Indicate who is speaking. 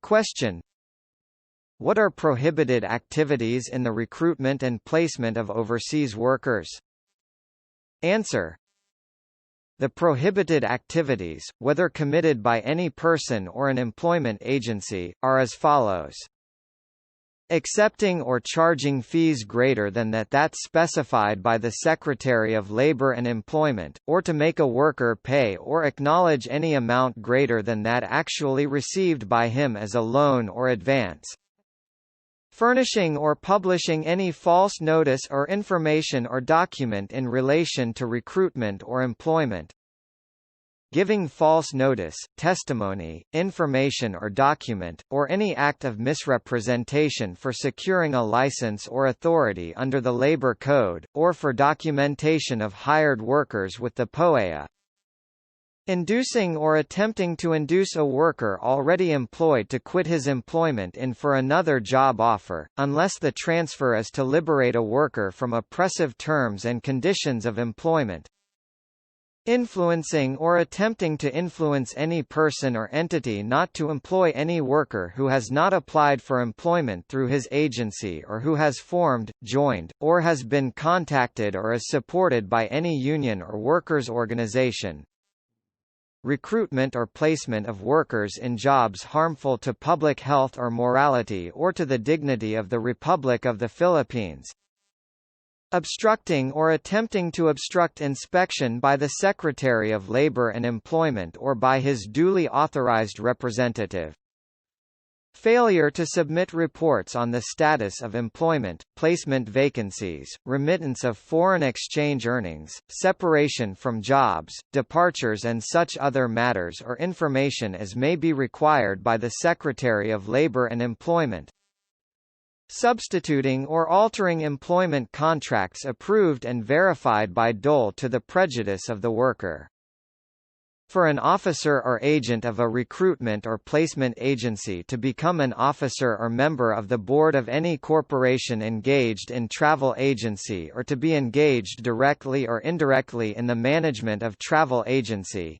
Speaker 1: Question: what are prohibited activities in the recruitment and placement of overseas workers? Answer: the prohibited activities, whether committed by any person or an employment agency, are as follows. Accepting or charging fees greater than that specified by the Secretary of Labor and Employment, or to make a worker pay or acknowledge any amount greater than that actually received by him as a loan or advance. Furnishing or publishing any false notice or information or document in relation to recruitment or employment. Giving false notice, testimony, information or document, or any act of misrepresentation for securing a license or authority under the Labor Code, or for documentation of hired workers with the POEA. Inducing or attempting to induce a worker already employed to quit his employment in for another job offer, unless the transfer is to liberate a worker from oppressive terms and conditions of employment. Influencing or attempting to influence any person or entity not to employ any worker who has not applied for employment through his agency or who has formed, joined, or has been contacted or is supported by any union or workers' organization. Recruitment or placement of workers in jobs harmful to public health or morality or to the dignity of the Republic of the Philippines. Obstructing or attempting to obstruct inspection by the Secretary of Labor and Employment or by his duly authorized representative. Failure to submit reports on the status of employment, placement vacancies, remittance of foreign exchange earnings, separation from jobs, departures and such other matters or information as may be required by the Secretary of Labor and Employment. Substituting or altering employment contracts approved and verified by DOL to the prejudice of the worker. For an officer or agent of a recruitment or placement agency to become an officer or member of the board of any corporation engaged in travel agency or to be engaged directly or indirectly in the management of travel agency,